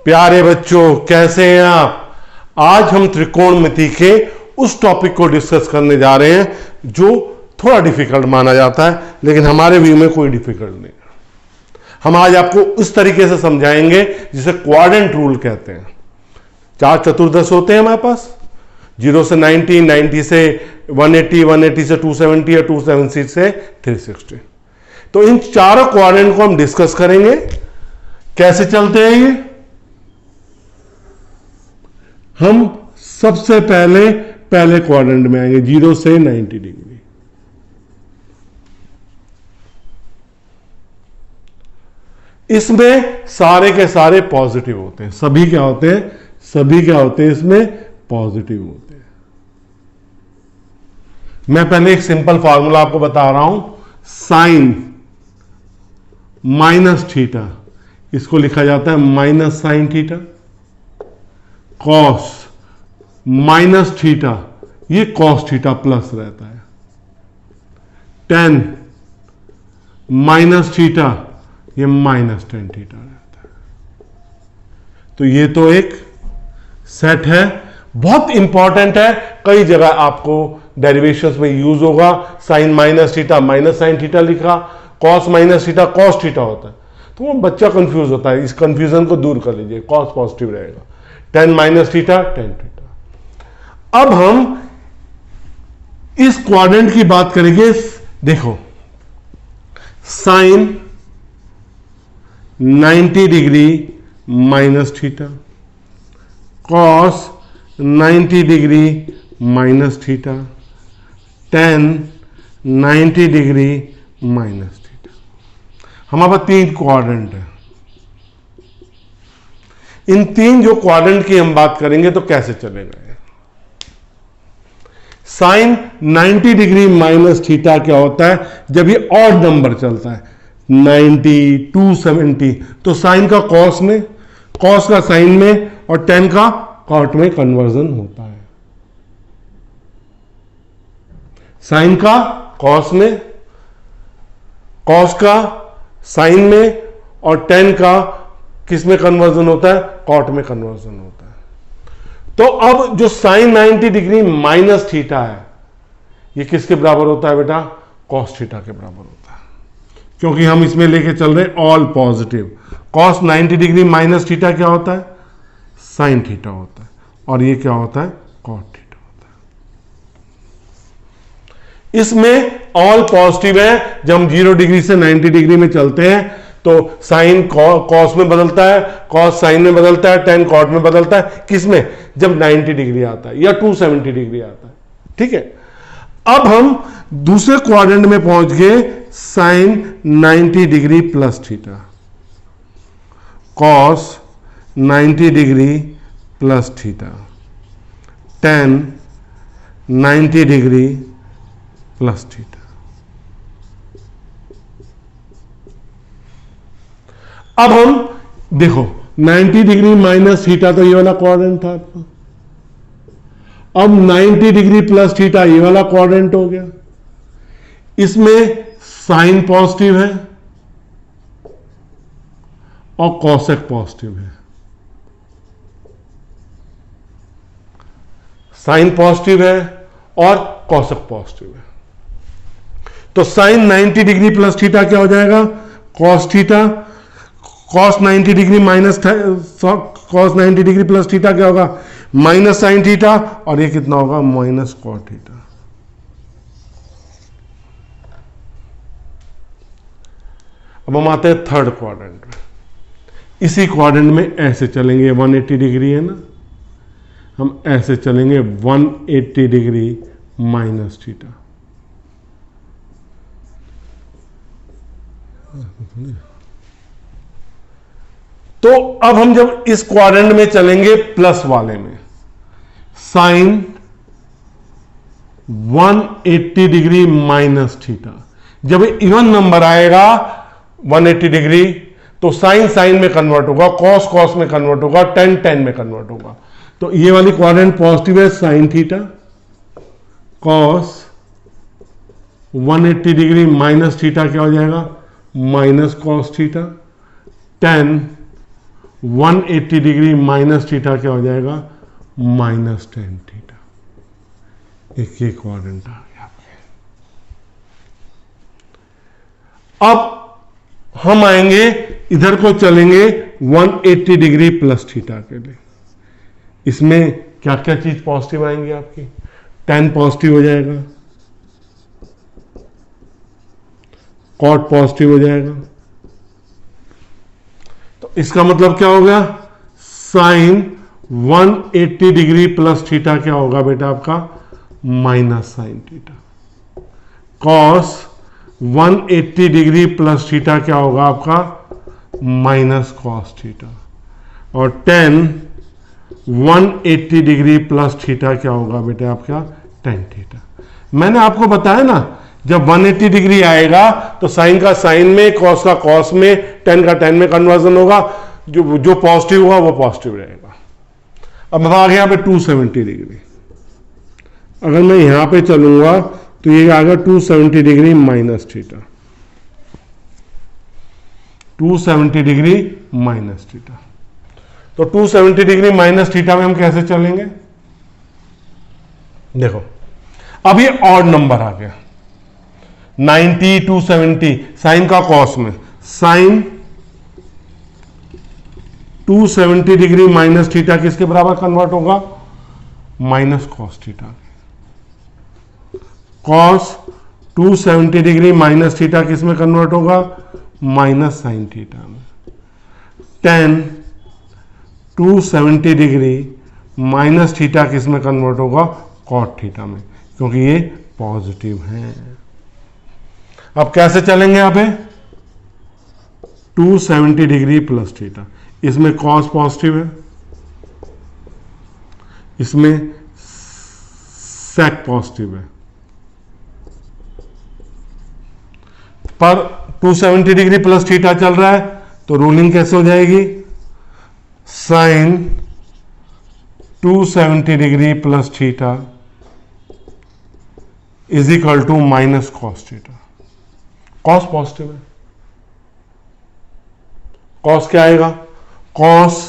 प्यारे बच्चों, कैसे हैं आप? आज हम त्रिकोणमिति के उस टॉपिक को डिस्कस करने जा रहे हैं जो थोड़ा डिफिकल्ट माना जाता है, लेकिन हमारे व्यू में कोई डिफिकल्ट नहीं। हम आज आपको उस तरीके से समझाएंगे जिसे क्वाड्रेंट रूल कहते हैं। 4 चतुर्दश होते हैं हमारे पास, 0 से 90, 90 से 180, 180 से 270 और 270 से 360। तो इन चारों क्वाड्रेंट को हम डिस्कस करेंगे। कैसे चलते हैं ये? हम सबसे पहले क्वाड्रेंट में आएंगे 0 से 90 डिग्री। इसमें सारे के सारे पॉजिटिव होते हैं। सभी क्या होते हैं? सभी क्या होते हैं? इसमें पॉजिटिव होते हैं। मैं पहले एक सिंपल फॉर्मूला आपको बता रहा हूं। साइन माइनस थीटा, इसको लिखा जाता है minus sine theta. Cos minus theta, ये कॉस थीटा प्लस रहता है। टेन माइनस थीटा, ये माइनस टेन थीटा रहता है। तो ये तो एक सेट है, बहुत इंपॉर्टेंट है। कई जगह आपको डेरिवेशंस में यूज होगा। Sine minus theta minus sine theta लिखा, cos minus theta cos theta होता है, तो वो बच्चा कंफ्यूज होता है। इस कंफ्यूजन को दूर कर लीजिए, कॉस पॉजिटिव रहेगा। 10 माइनस थीटा 10 थीटा। अब हम इस क्वाड्रेंट की बात करेंगे। देखो, sine 90 degree minus theta, cos 90 degree minus theta, 10 90 degree minus theta. हमारे पास 3 क्वाड्रेंट है। इन 3 जो क्वाड्रेंट की हम बात करेंगे तो कैसे चलेगा? साइन 90 डिग्री माइनस थीटा क्या होता है? जब ये ऑड नंबर चलता है 90, 270, तो साइन का कॉस में, कॉस का साइन में और 10 का कॉट में कन्वर्जन होता है। साइन का कॉस में, कॉस का साइन में और 10 का किस में कन्वर्जन होता है? कॉट में कन्वर्जन होता है। तो अब जो साइन 90 डिग्री माइनस थीटा है, ये किसके बराबर होता है बेटा? कॉस थीटा के बराबर होता है, क्योंकि हम इसमें लेके चल रहे हैं all positive. Cos 90 degree minus theta क्या होता है? साइन थीटा होता है, और ये क्या होता है? कॉट थीटा होता है। इसमें ऑल पॉजिटिव है। जब हम 0 डिग्री से 90 डिग्री में चलते हैं तो साइन कॉस में बदलता है, कॉस साइन में बदलता है, 10 कॉट में बदलता है। किसमें? जब 90 डिग्री आता है या 270 डिग्री आता है। ठीक है, अब हम दूसरे क्वाड्रेंट में पहुंच गए। Sine 90 degree plus theta, cos 90 degree plus theta, 10 90 degree plus theta. अब हम देखो, 90 डिग्री माइनस थीटा तो ये वाला क्वाड्रेंट था आपका। अब 90 डिग्री प्लस थीटा ये वाला क्वाड्रेंट हो गया। इसमें साइन पॉजिटिव है और कॉसेक पॉजिटिव है। साइन पॉजिटिव है और कॉसेक पॉजिटिव है। तो साइन 90 डिग्री प्लस थीटा क्या हो जाएगा? Cos theta. Cos 90 degree minus cos 90 degree plus theta क्या होगा? माइनस साइन थीटा, और ये कितना होगा? Minus cot theta. अब हम आते हैं थर्ड क्वाड्रेंट में। इसी क्वाड्रेंट में ऐसे चलेंगे, 180 डिग्री है ना, हम ऐसे चलेंगे 180 डिग्री माइनस थीटा। तो अब हम जब इस क्वाड्रेंट में चलेंगे प्लस वाले में, साइन 180 डिग्री माइनस थीटा। जब इवन नंबर आएगा 180 डिग्री तो साइन साइन में कन्वर्ट होगा, कॉस कॉस में कन्वर्ट होगा, टेन टेन में कन्वर्ट होगा। तो ये वाली क्वाड्रेंट पॉजिटिव है, sign theta cos 180 degree minus theta क्या हो जाएगा, minus cos theta. tan 180 degree minus theta क्या हो जाएगा, माइनस tan थीटा। एक ये क्वाड्रेंट आ गया। अब हम आएंगे इधर को, चलेंगे 180 डिग्री प्लस थीटा के लिए। इसमें क्या क्या चीज पॉजिटिव आएंगी आपकी, tan पॉजिटिव हो जाएगा, कॉट पॉजिटिव हो जाएगा। तो इसका मतलब क्या हो गया, साइन 180 डिग्री प्लस थीटा क्या होगा बेटा आपका, minus sine theta. Cos 180 degree plus theta क्या होगा आपका, माइनस कॉस थीटा। और tan 180 डिग्री प्लस थीटा क्या होगा बेटा आपका, tan थीटा। मैंने आपको बताया ना, जब 180 डिग्री आएगा तो साइन का साइन में, कॉस का कॉस में, tan का tan में कन्वर्जन होगा। जो पॉजिटिव होगा वो पॉजिटिव रहेगा। अब मैं आ गया यहाँ पे 270 डिग्री। अगर मैं यहां पे चलूंगा तो ये आ गया 270 degree minus theta, 270 degree minus theta. तो 270 डिग्री माइनस थीटा में हम कैसे चलेंगे, देखो अब ये ऑड नंबर आ गया 90, 270, साइन का कॉस में, साइन 270 डिग्री माइनस थीटा किसके बराबर कन्वर्ट होगा, minus cos theta. Cos 270 degree minus theta किस में कन्वर्ट होगा, माइनस साइन थीटा में। tan 270 डिग्री माइनस थीटा किस में कन्वर्ट होगा, कॉट थीटा में, क्योंकि ये पॉजिटिव है। अब कैसे चलेंगे यहां पे, 270 डिग्री प्लस थीटा, इसमें कॉस पॉजिटिव है, इसमें सेक पॉजिटिव है, पर 270 डिग्री प्लस थीटा चल रहा है तो रूलिंग कैसे हो जाएगी, sine 270 degree plus theta is equal to minus cos theta. Cos positive है, कॉस क्या आएगा, cos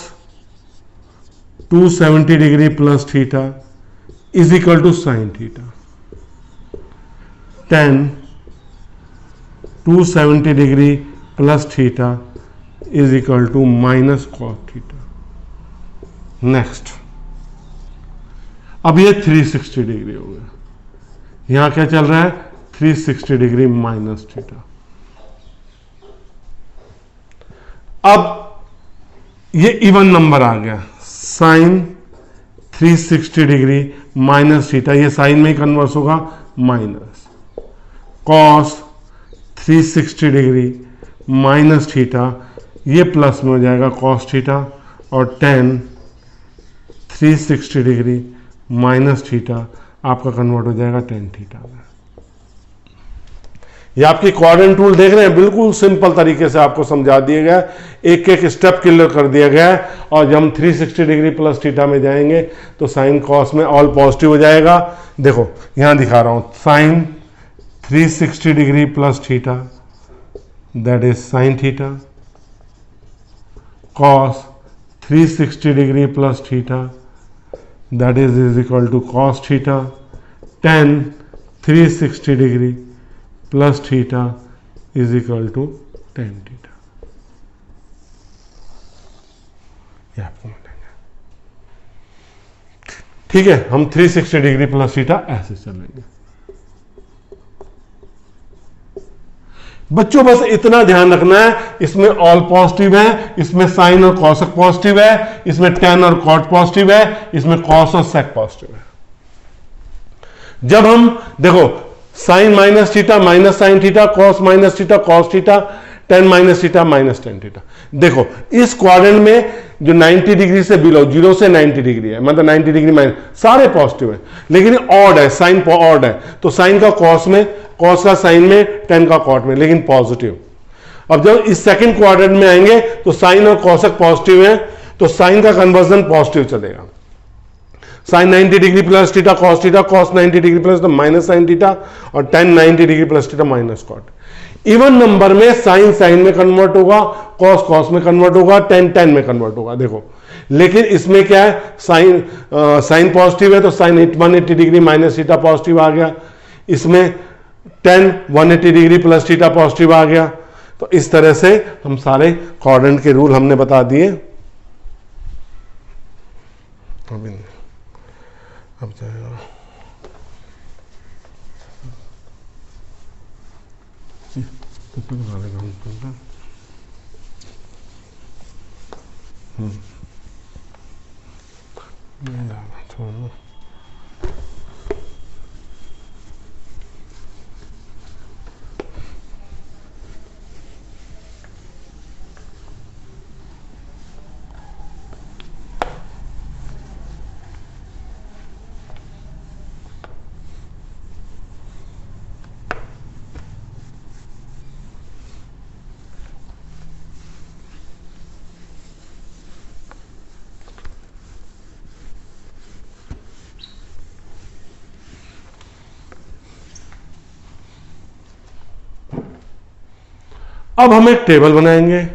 270 degree plus theta is equal to sine theta. tan 270 degree plus theta is equal to minus cot theta. Next, अब ये 360 degree हो गया, यहां क्या चल रहा है, 360 डिग्री माइनस थीटा। अब ये इवन नंबर आ गया, साइन 360 डिग्री माइनस थीटा, ये साइन में ही कन्वर्स होगा minus, cos 360 degree minus theta, ये प्लस में हो जाएगा कॉस थीटा, और tan 360 डिग्री माइनस थीटा आपका कन्वर्ट हो जाएगा tan थीटा में। ये आपकी क्वाड्रेंट टूल देख रहे हैं, बिल्कुल सिंपल तरीके से आपको समझा दिया गया, एक एक स्टेप क्लियर कर दिया गया है। और जब हम 360 डिग्री प्लस थीटा में जाएंगे तो साइन कॉस में ऑल पॉजिटिव हो जाएगा। देखो यहां दिखा रहा हूं, sine 360 degree plus theta that is sine theta, cos 360 degree plus theta that is equal to cos theta, tan 360 degree plus theta is equal to tan theta. ये आपको मिलेंगे, ठीक है। हम 360 डिग्री प्लस थीटा ऐसे चलेंगे। बच्चों बस इतना ध्यान रखना है, इसमें ऑल पॉजिटिव है, इसमें साइन और कॉसक पॉजिटिव है, इसमें tan और कॉट पॉजिटिव है, इसमें कॉस और सेक पॉजिटिव है। जब हम देखो sine minus theta minus sine theta, cos minus theta cos theta, tan minus theta minus tan theta, देखो इस क्वाड्रेंट में जो 90 डिग्री से बिलो, 0 से 90 डिग्री है, मतलब 90 डिग्री माइनस, सारे पॉजिटिव है, लेकिन ऑड है, साइन ऑड है, तो साइन का कॉस में, कॉस का साइन में, tan का कॉट में, लेकिन पॉजिटिव। अब जब इस सेकंड क्वाड्रेंट में आएंगे तो साइन और कॉसक पॉजिटिव है, तो साइन का कन्वर्जन पॉजिटिव चलेगा। Sine 90 degree plus theta cos 90 degree plus minus sine theta, और tan 90 degree plus theta minus cot. Even number में साइन साइन में कन्वर्ट होगा, कॉस कॉस में कन्वर्ट होगा, टेन टेन में कन्वर्ट होगा, देखो। लेकिन इसमें क्या है, साइन पॉजिटिव है तो sine 180 degree minus theta positive आ गया, इसमें tan 180 degree plus theta positive आ गया। तो इस तरह से हम सारे कोऑर्डिनेट के रूल हमने बता दिए। अब जाएगा छोड़ो। अब हम एक टेबल बनाएंगे,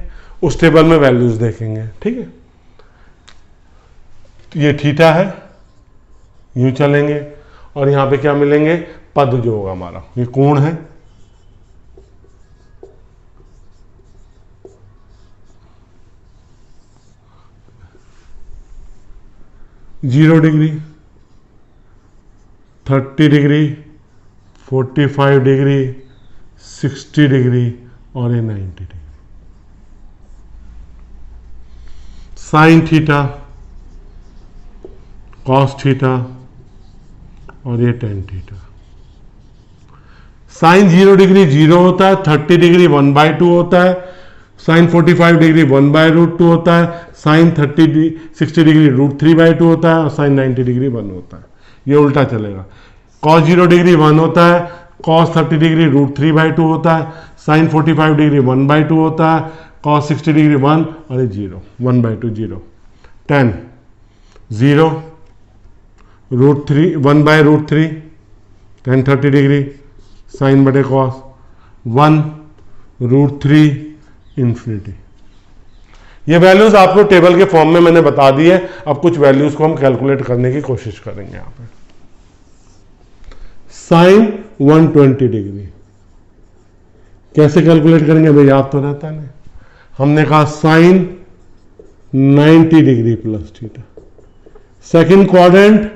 उस टेबल में वैल्यूज देखेंगे, ठीक है। ये थीटा है, यूं चलेंगे, और यहां पे क्या मिलेंगे, पद जो होगा हमारा, ये कोण है, zero degree, 30 degree, 45 degree, 60 degree और ये 90 degree. Sign theta, cos theta और ये टेन थीटा। साइन 0 डिग्री 0 होता है, 30 डिग्री 1/2 होता है, साइन 45 डिग्री 1/√2 होता है, साइन 60 डिग्री √3/2 होता है, और साइन 90 डिग्री 1 होता है। ये उल्टा चलेगा, कॉस 0 डिग्री 1 होता है, कॉस 30 डिग्री √3/2 होता है, साइन 45 डिग्री 1/2 होता है, कॉस 60 डिग्री 1 और ये 0 1/2 0, टेन 0 √3 1/√3, टेन 30 डिग्री, साइन बटे कॉस 1 √3 इन्फिनिटी। ये वैल्यूज आपको टेबल के फॉर्म में मैंने बता दी है। अब कुछ वैल्यूज को हम कैलकुलेट करने की कोशिश करेंगे। यहां पे साइन 120 डिग्री कैसे कैलकुलेट करेंगे, भाई याद तो रहता नहीं। हमने कहा sine 90 degree plus theta, second quadrant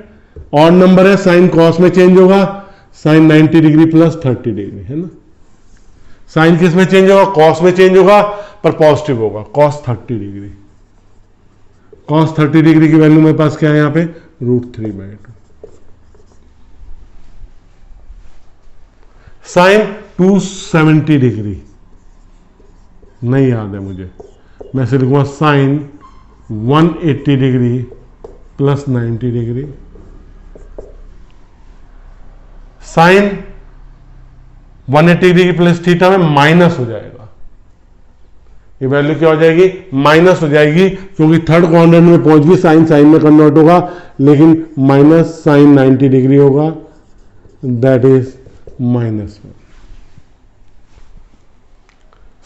odd number है, साइन कॉस में चेंज होगा, साइन 90 डिग्री प्लस 30 डिग्री है ना। साइन किस में चेंज होगा, कॉस में चेंज होगा, पर पॉजिटिव होगा, कॉस 30 डिग्री। कॉस 30 डिग्री की वैल्यू मेरे पास क्या है यहां पे, √3/2। साइन 270 डिग्री नहीं याद है मुझे, मैं सिर्फ लिखूंगा sine 180 degree plus 90 degree. Sine 180 degree plus theta में माइनस हो जाएगा, ये वैल्यू क्या हो जाएगी, माइनस हो जाएगी, क्योंकि थर्ड क्वाड्रेंट में पहुंच गई, साइन साइन में कन्वर्ट होगा, लेकिन माइनस साइन 90 डिग्री होगा, that is -1।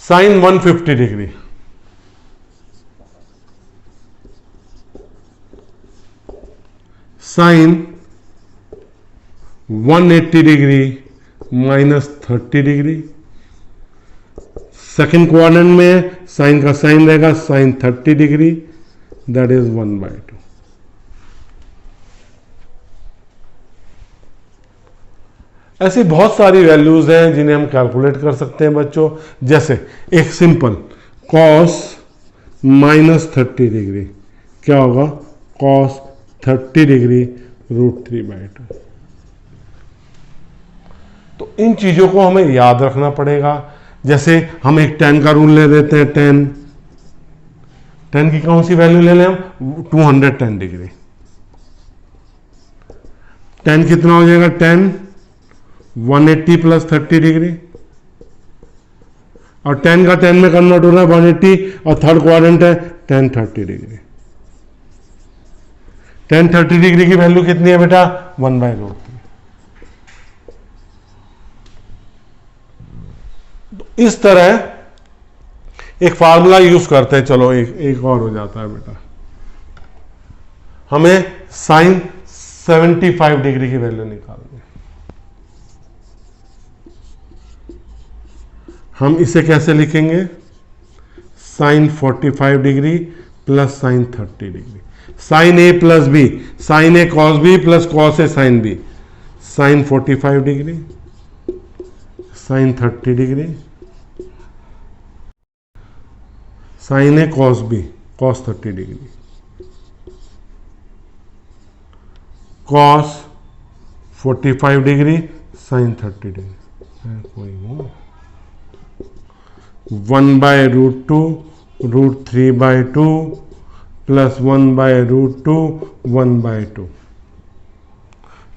Sine 150 degree, sine 180 degree -30 degree. Second quadrant में साइन का साइन रहेगा, साइन 30 डिग्री, दैट इज 1/2। ऐसी बहुत सारी वैल्यूज हैं जिन्हें हम कैलकुलेट कर सकते हैं बच्चों। जैसे एक सिंपल कॉस -30 डिग्री क्या होगा, कॉस 30 डिग्री √3/2। तो इन चीजों को हमें याद रखना पड़ेगा। जैसे हम एक tan का रूल ले लेते हैं, tan की कौन सी वैल्यू ले लें हम, 210 डिग्री। tan कितना हो जाएगा, tan 180 प्लस 30 डिग्री, और tan का tan में कन्वर्ट हो रहा है 180, और थर्ड क्वाड्रेंट है tan 30 डिग्री। tan 30 डिग्री की वैल्यू कितनी है बेटा? 1/√3। इस तरह एक फार्मूला यूज करते हैं। चलो एक और हो जाता है बेटा। हमें sin 75 डिग्री की वैल्यू निकालनी है। हम इसे कैसे लिखेंगे? sin 45 degree plus sin 30 degree. sin a plus b, sin a cos b plus cos a sin b। sin 45 degree, sin 30 degree, sin a cos b cos 30 degree, cos 45 degree sin 30 degree. कोई नहीं, 1/√2 √3/2 plus 1/√2 1/2।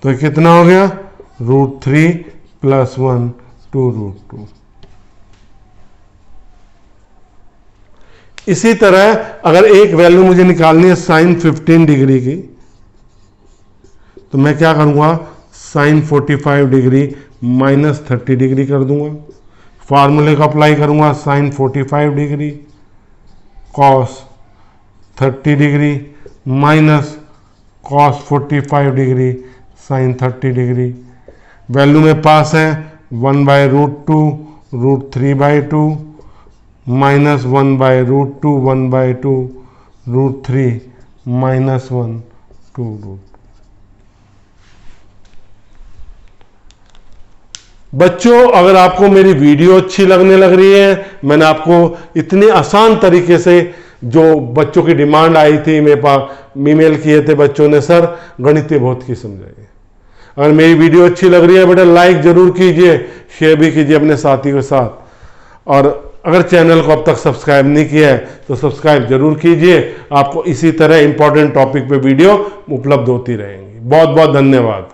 तो कितना हो गया? √3 plus 1 2√2। इसी तरह अगर एक वैल्यू मुझे निकालनी है sin 15 डिग्री की, तो मैं क्या करूंगा? sin 45 डिग्री माइनस 30 डिग्री कर दूंगा। फार्मूले को अप्लाई करूंगा। sin 45 degree cos 30 degree minus cos 45 degree sin 30 degree. Value में पास है 1/√2 √3/2 माइनस 1/√2 1/2 √3 माइनस 1 2√2। बच्चों, अगर आपको मेरी वीडियो अच्छी लगने लग रही है, मैंने आपको इतनी आसान तरीके से, जो बच्चों की डिमांड आई थी, मेरे पास ईमेल किए थे बच्चों ने, सर गणित बहुत की समझाइए। अगर मेरी वीडियो अच्छी लग रही है बेटा, लाइक जरूर कीजिए, शेयर भी कीजिए अपने साथी के साथ। और अगर चैनल को अब तक सब्सक्राइब नहीं किया है तो सब्सक्राइब जरूर कीजिए। आपको इसी तरह इंपॉर्टेंट टॉपिक पे वीडियो उपलब्ध होती रहेंगी। बहुत बहुत धन्यवाद।